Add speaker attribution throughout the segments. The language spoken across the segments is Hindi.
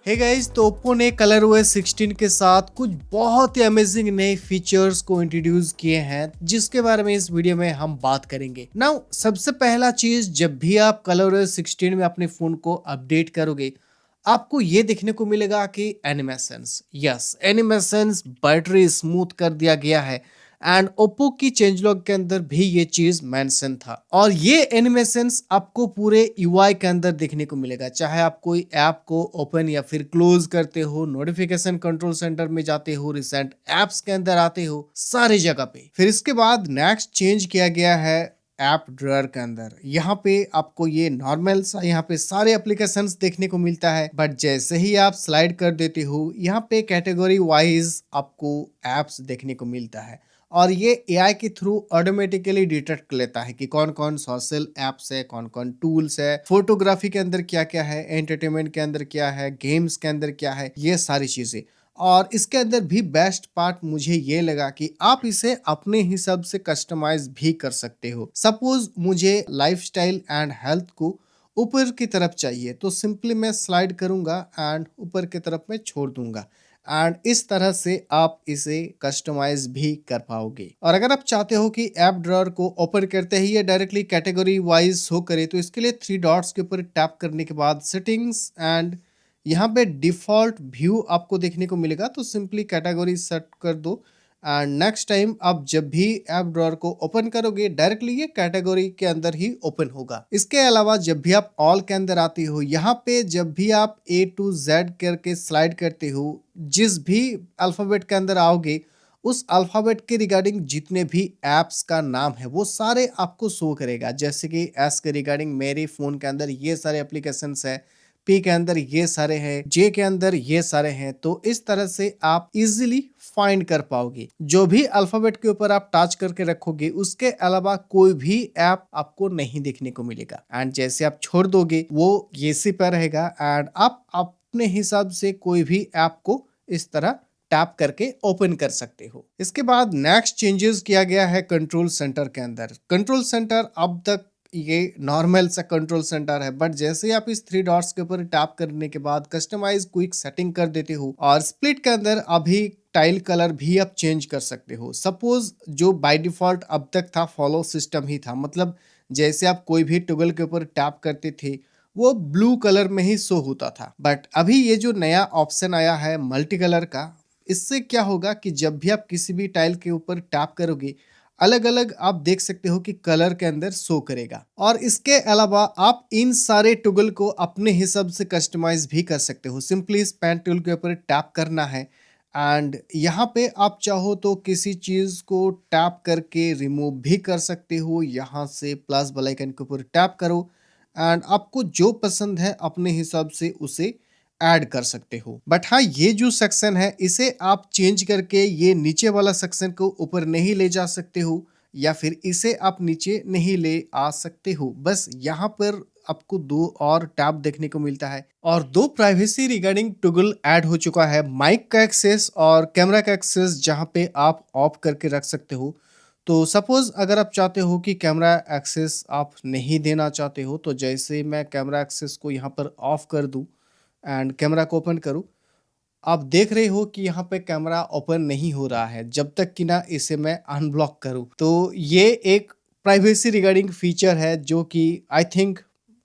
Speaker 1: हे गाइस, तो ओप्पो ने ColorOS 16 के साथ कुछ बहुत ही अमेजिंग नए फीचर्स को इंट्रोड्यूस किए हैं जिसके बारे में इस वीडियो में हम बात करेंगे। नाउ सबसे पहला चीज, जब भी आप ColorOS 16 में अपने फोन को अपडेट करोगे आपको ये देखने को मिलेगा कि animations, yes animations battery smooth कर दिया गया है। एंड ओप्पो की चेंजलॉग के अंदर भी ये चीज मेंशन था और ये एनिमेशंस आपको पूरे यूआई के अंदर देखने को मिलेगा। चाहे आप कोई ऐप को ओपन या फिर क्लोज करते हो, नोटिफिकेशन कंट्रोल सेंटर में जाते हो, रिसेंट एप्स के अंदर आते हो, सारी जगह पे। फिर इसके बाद नेक्स्ट चेंज किया गया है ऐप ड्रॉअर के अंदर। यहाँ पे आपको ये नॉर्मल सा यहाँ पे सारे एप्लीकेशंस देखने को मिलता है, बट जैसे ही आप स्लाइड कर देते हो यहाँ पे कैटेगरी वाइज आपको एप्स देखने को मिलता है और ये एआई के थ्रू ऑटोमेटिकली डिटेक्ट लेता है कि कौन कौन सोशल एप्स है, कौन कौन टूल्स है, फोटोग्राफी के अंदर क्या क्या है, एंटरटेनमेंट के अंदर क्या है, गेम्स के अंदर क्या है, ये सारी चीजें। और इसके अंदर भी बेस्ट पार्ट मुझे ये लगा कि आप इसे अपने हिसाब से कस्टमाइज भी कर सकते हो। सपोज मुझे लाइफस्टाइल एंड हेल्थ को ऊपर की तरफ चाहिए तो सिंपली मैं स्लाइड करूंगा एंड ऊपर की तरफ मैं छोड़ दूंगा एंड इस तरह से आप इसे कस्टमाइज भी कर पाओगे। और अगर आप चाहते हो कि ऐप ड्रॉअर को ओपन करते ही ये डायरेक्टली कैटेगरी वाइज शो करे तो इसके लिए 3 डॉट्स के ऊपर टैप करने के बाद सेटिंग्स एंड यहाँ पे डिफॉल्ट व्यू आपको देखने को मिलेगा, तो सिंपली कैटेगरी सेट कर दो एंड नेक्स्ट टाइम आप जब भी ऐप ड्रॉअर को ओपन करोगे डायरेक्टली ये कैटेगरी के अंदर ही ओपन होगा। इसके अलावा जब भी आप ऑल के अंदर आते हो, यहाँ पे जब भी आप A to Z करके स्लाइड करते हो, जिस भी अल्फाबेट के अंदर आओगे उस अल्फाबेट के रिगार्डिंग जितने भी एप्स का नाम है वो सारे आपको शो करेगा। जैसे कि एस के रिगार्डिंग मेरे फोन के अंदर ये सारे एप्लीकेशंस है, पी के अंदर ये सारे हैं, जे के अंदर ये सारे हैं। तो इस तरह से आप इजीली फाइंड कर पाओगे। जो भी अल्फाबेट के ऊपर आप टच करके रखोगे उसके अलावा कोई भी ऐप आपको नहीं देखने को मिलेगा एंड जैसे आप छोड़ दोगे वो इसी पर रहेगा एंड आप अपने हिसाब से कोई भी ऐप को इस तरह टैप करके ओपन कर सकते हो। इसके बाद नेक्स्ट चेंजेस किया गया है कंट्रोल सेंटर के अंदर। कंट्रोल सेंटर अब तक ये नॉर्मल सा कंट्रोल सेंटर है, बट जैसे ही आप इस 3 डॉट्स के ऊपर टैप करने के बाद कस्टमाइज क्विक सेटिंग कर देते हो और स्प्लिट के अंदर अभी टाइल कलर भी आप चेंज कर सकते हो। सपोज जो बाय डिफॉल्ट अब तक था फॉलो सिस्टम ही था, मतलब जैसे आप कोई भी टॉगल के ऊपर टैप करते थे वो ब्लू कलर में ही शो होता था, बट अभी ये जो नया ऑप्शन आया है मल्टी कलर का, इससे क्या होगा कि जब भी आप किसी भी टाइल के ऊपर टैप करोगे अलग अलग आप देख सकते हो कि कलर के अंदर शो करेगा। और इसके अलावा आप इन सारे टॉगल को अपने हिसाब से कस्टमाइज भी कर सकते हो। सिंपली इस पेन टूल के ऊपर टैप करना है एंड यहाँ पे आप चाहो तो किसी चीज को टैप करके रिमूव भी कर सकते हो। यहाँ से प्लस वाला आइकन के ऊपर टैप करो एंड आपको जो पसंद है अपने हिसाब से उसे ऐड कर सकते हो। बट हाँ, ये जो सेक्शन है इसे आप चेंज करके ये नीचे वाला सेक्शन को ऊपर नहीं ले जा सकते हो या फिर इसे आप नीचे नहीं ले आ सकते हो। बस यहाँ पर आपको 2 और टैब देखने को मिलता है और 2 प्राइवेसी रिगार्डिंग टॉगल ऐड हो चुका है, माइक का एक्सेस और कैमरा का एक्सेस, जहाँ पे आप ऑफ करके रख सकते हो। तो सपोज अगर आप चाहते हो कि कैमरा एक्सेस आप नहीं देना चाहते हो तो जैसे मैं कैमरा एक्सेस को यहाँ पर ऑफ कर दूं एंड कैमरा को ओपन करूं, आप देख रहे हो कि यहाँ पे कैमरा ओपन नहीं हो रहा है जब तक कि ना इसे मैं अनब्लॉक करूं। तो ये एक प्राइवेसी रिगार्डिंग फीचर है जो कि आई थिंक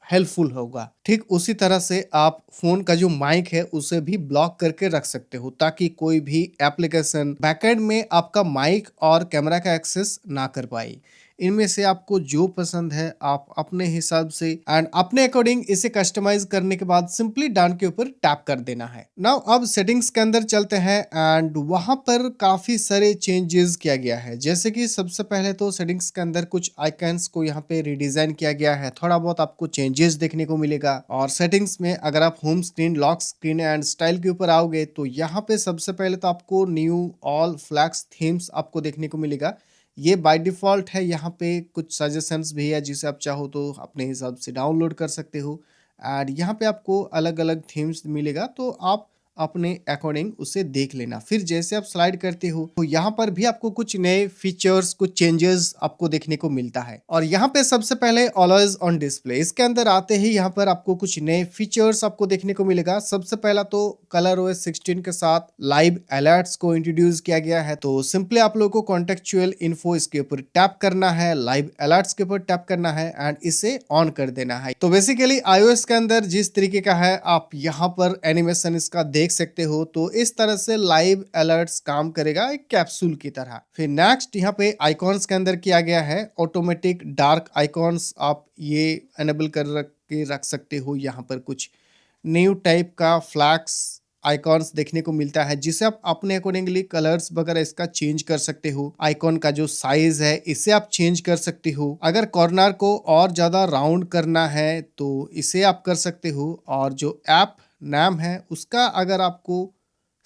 Speaker 1: हेल्पफुल होगा। ठीक उसी तरह से आप फोन का जो माइक है उसे भी ब्लॉक करके रख सकते हो ताकि कोई भी एप्लीकेशन बैकएंड में आपका माइक और कैमरा का एक्सेस ना कर पाए। इनमें से आपको जो पसंद है आप अपने हिसाब से एंड अपने अकॉर्डिंग इसे कस्टमाइज करने के बाद सिंपली डन के ऊपर टैप कर देना है। नाउ अब सेटिंग्स के अंदर चलते हैं एंड वहां पर काफी सारे चेंजेस किया गया है। जैसे कि सबसे पहले तो सेटिंग्स के अंदर कुछ आइकन्स को यहाँ पे रिडिजाइन किया गया है, थोड़ा बहुत आपको चेंजेस देखने को मिलेगा। और सेटिंग्स में अगर आप home screen, lock screen and style के ऊपर आओगे तो यहाँ पे सबसे पहले तो आपको न्यू ऑल फ्लैक्स थीम्स आपको देखने को मिलेगा। ये बाय डिफॉल्ट है, यहाँ पे कुछ सजेशंस भी है जिसे आप चाहो तो अपने हिसाब से डाउनलोड कर सकते हो एंड यहाँ पे आपको अलग अलग थीम्स मिलेगा तो आप अपने अकॉर्डिंग उसे देख लेना। फिर जैसे आप स्लाइड करते हो तो यहाँ पर भी आपको कुछ नए फीचर्स, कुछ चेंजेस आपको देखने को मिलता है। और यहाँ पे सबसे पहले ऑलवेज ऑन डिस्प्ले, इसके अंदर आते ही यहाँ पर आपको कुछ नए फीचर्स आपको देखने को मिलेगा। सबसे पहला तो कलर OS 16 के साथ लाइव अलर्ट्स को इंट्रोड्यूस किया गया है। तो सिंपली आप लोगों को कॉन्टेक्चुअल इन्फो इसके ऊपर टैप करना है, लाइव अलर्ट्स के ऊपर टैप करना है एंड इसे ऑन कर देना है। तो बेसिकली iOS के अंदर जिस तरीके का है आप यहाँ पर एनिमेशन इसका देख सकते हो, तो इस तरह से लाइव अलर्ट्स काम करेगा एक कैप्सूल की तरह। फिर नेक्स्ट यहाँ पे आइकॉन्स के अंदर किया गया है ऑटोमेटिक डार्क आइकॉन्स, आप ये एनेबल कर के रख सकते हो। यहाँ पर कुछ न्यू टाइप का फ्लैक्स आइकॉन्स देखने को मिलता है जिसे आप अपने अकॉर्डिंगली कलर्स वगैरह इसका चेंज कर सकते हो। आइकॉन का जो साइज है इसे आप चेंज कर सकते हो। अगर कॉर्नर को और ज्यादा राउंड करना है तो इसे आप कर सकते हो। और जो ऐप नाम है उसका अगर आपको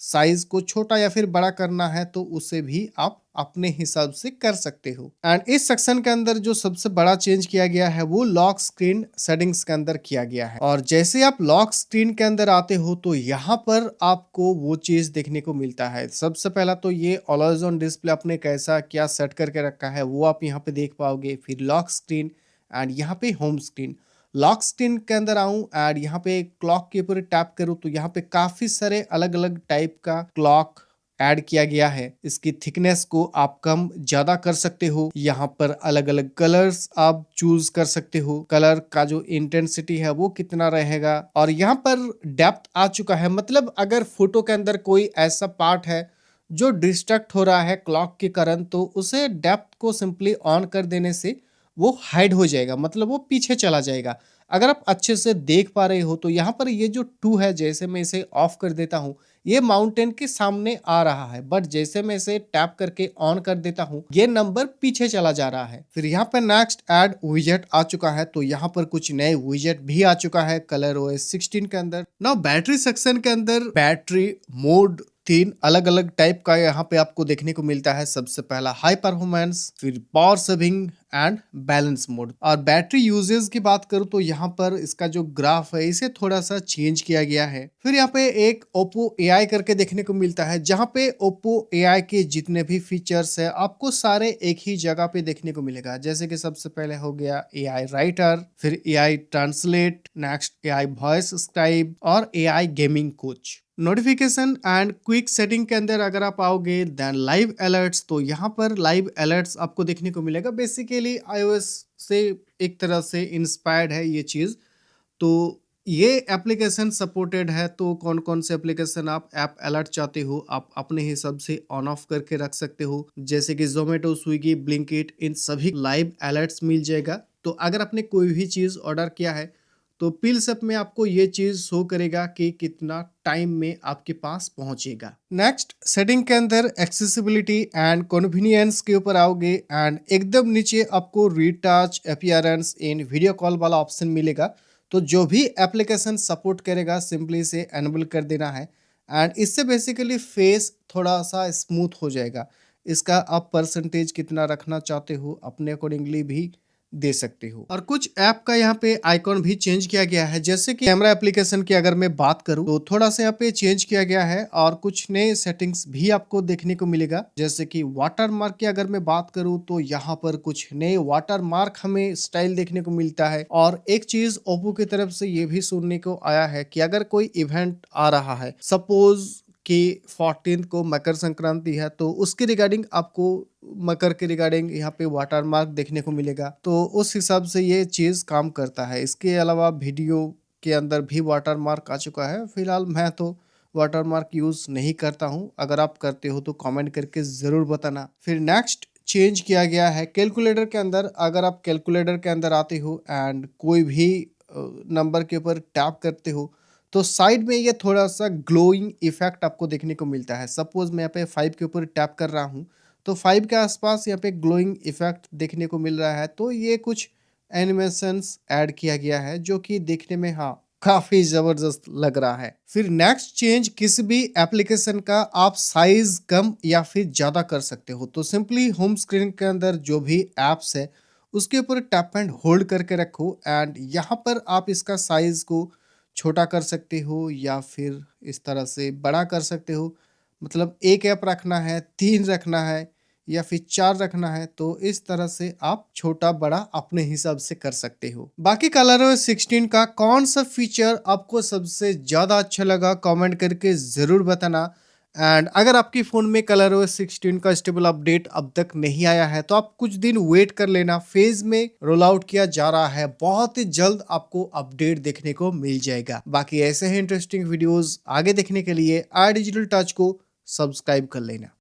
Speaker 1: साइज को छोटा या फिर बड़ा करना है तो उसे भी आप अपने हिसाब से कर सकते हो। एंड इस सेक्शन के अंदर जो सबसे बड़ा चेंज किया गया है वो लॉक स्क्रीन सेटिंग्स के अंदर किया गया है। और जैसे आप लॉक स्क्रीन के अंदर आते हो तो यहाँ पर आपको वो चीज देखने को मिलता है। सबसे पहला तो ये ऑलवेज ऑन डिस्प्ले आपने कैसा क्या सेट करके रखा है वो आप यहाँ पे देख पाओगे। फिर लॉक स्क्रीन एंड यहाँ पे होम स्क्रीन। लॉक स्क्रीन के अंदर आऊं एंड यहाँ पे क्लॉक के ऊपर टैप करूं तो यहाँ पे काफी सारे अलग अलग टाइप का क्लॉक ऐड किया गया है। इसकी थिकनेस को आप कम ज्यादा कर सकते हो। यहाँ पर अलग अलग कलर्स आप चूज कर सकते हो। कलर का जो इंटेंसिटी है वो कितना रहेगा। और यहाँ पर डेप्थ आ चुका है, मतलब अगर फोटो के अंदर कोई ऐसा पार्ट है जो डिस्ट्रैक्ट हो रहा है क्लॉक के कारण तो उसे डेप्थ को सिंपली ऑन कर देने से वो हाइड हो जाएगा, मतलब वो पीछे चला जाएगा। अगर आप अच्छे से देख पा रहे हो तो यहाँ पर ये जो 2 है, जैसे मैं इसे ऑफ कर देता हूँ ये माउंटेन के सामने आ रहा है, बट जैसे मैं इसे टैप करके ऑन कर देता हूँ ये नंबर पीछे चला जा रहा है। फिर यहाँ पर नेक्स्ट ऐड विजेट आ चुका है, तो यहाँ पर कुछ नए विजेट भी आ चुका है कलर OS 16 के अंदर। नाउ बैटरी सेक्शन के अंदर बैटरी मोड 3 अलग अलग टाइप का यहाँ पे आपको देखने को मिलता है। सबसे पहला हाई परफॉर्मेंस, फिर power saving and balance mode. और बैटरी यूजेस की बात करूँ तो यहाँ पर इसका जो ग्राफ है इसे थोड़ा सा चेंज किया गया है। फिर यहाँ पे एक Oppo AI करके देखने को मिलता है जहाँ पे Oppo AI के जितने भी फीचर्स है आपको सारे एक ही जगह पे देखने को मिलेगा। जैसे कि सबसे पहले हो गया AI राइटर, फिर AI translate, next AI voice scribe और AI gaming coach. Notification and quick setting के अंदर अगर आप आओगे देन लाइव अलर्ट्स, तो यहाँ पर लाइव अलर्ट्स आपको देखने को मिलेगा। बेसिकली iOS से एक तरह से इंस्पायर्ड है ये चीज़। तो ये एप्लीकेशन सपोर्टेड है, तो कौन कौन से एप्लीकेशन आप ऐप अलर्ट चाहते हो आप अपने हिसाब से ऑन ऑफ करके रख सकते हो। जैसे कि जोमेटो, स्विगी, ब्लिंकिट, इन सभी लाइव अलर्ट्स मिल जाएगा। तो अगर आपने कोई भी चीज़ ऑर्डर किया है तो पिल्सअप में आपको ये चीज शो करेगा कि कितना टाइम में आपके पास पहुंचेगा। नेक्स्ट सेटिंग के अंदर एक्सेसिबिलिटी एंड कन्वीनियंस के ऊपर आओगे एंड एकदम नीचे आपको रीटच अपीयरेंस इन वीडियो कॉल वाला ऑप्शन मिलेगा। तो जो भी एप्लीकेशन सपोर्ट करेगा सिंपली से एनेबल कर देना है एंड इससे बेसिकली फेस थोड़ा सा स्मूथ हो जाएगा। इसका आप परसेंटेज कितना रखना चाहते हो अपने अकॉर्डिंगली भी दे सकते हो। और कुछ ऐप का यहाँ पे आइकॉन भी चेंज किया गया है। जैसे कि कैमरा एप्लीकेशन की अगर मैं बात करूँ तो थोड़ा सा यहाँ पे चेंज किया गया है और कुछ नए सेटिंग्स भी आपको देखने को मिलेगा। जैसे कि वाटर मार्क की अगर मैं बात करूँ तो यहाँ पर कुछ नए वाटर मार्क हमें स्टाइल देखने को मिलता है। और एक चीज ओप्पो की तरफ से ये भी सुनने को आया है कि अगर कोई इवेंट आ रहा है, सपोज कि 14 को मकर संक्रांति है, तो उसके रिगार्डिंग आपको मकर के रिगार्डिंग यहाँ पे वाटर मार्क देखने को मिलेगा। तो उस हिसाब से ये चीज काम करता है। इसके अलावा वीडियो के अंदर भी वाटर मार्क आ चुका है। फिलहाल मैं तो वाटर मार्क यूज नहीं करता हूँ, अगर आप करते हो तो कमेंट करके जरूर बताना। फिर नेक्स्ट चेंज किया गया है कैलकुलेटर के अंदर। अगर आप कैलकुलेटर के अंदर आते हो एंड कोई भी नंबर के ऊपर टैप करते हो तो साइड में ये थोड़ा सा ग्लोइंग इफेक्ट आपको देखने को मिलता है। सपोज मैं यहाँ पे 5 के ऊपर टैप कर रहा हूँ तो 5 के आसपास यहाँ पे ग्लोइंग इफेक्ट देखने को मिल रहा है। तो ये कुछ एनिमेशंस ऐड किया गया है जो कि देखने में हाँ काफी जबरदस्त लग रहा है। फिर नेक्स्ट चेंज, किसी भी एप्लीकेशन का आप साइज कम या फिर ज्यादा कर सकते हो। तो सिंपली होम स्क्रीन के अंदर जो भी एप्स है उसके ऊपर टैप एंड होल्ड करके रखो एंड यहाँ पर आप इसका साइज को छोटा कर सकते हो या फिर इस तरह से बड़ा कर सकते हो। मतलब 1 ऐप रखना है, 3 रखना है या फिर 4 रखना है, तो इस तरह से आप छोटा-बड़ा अपने हिसाब से कर सकते हो। बाकी कलरओएस 16 का कौन-सा फीचर आपको सबसे ज़्यादा अच्छा लगा, कमेंट करके ज़रूर बताना। एंड अगर आपके फ़ोन में कलरओएस 16 का स्टेबल अपडेट अब तक नहीं आया है, तो आप कुछ दिन वेट कर लेना। फेज़ में रोल आउट किया जा रहा है, बहुत ही जल्द आपको अपडेट देखने को मिल जाएगा। बाकी ऐसे ही इंटरेस्टिंग वीडियोज़ आगे देखने के लिए आई डिजिटल टच को सब्सक्राइब कर लेना।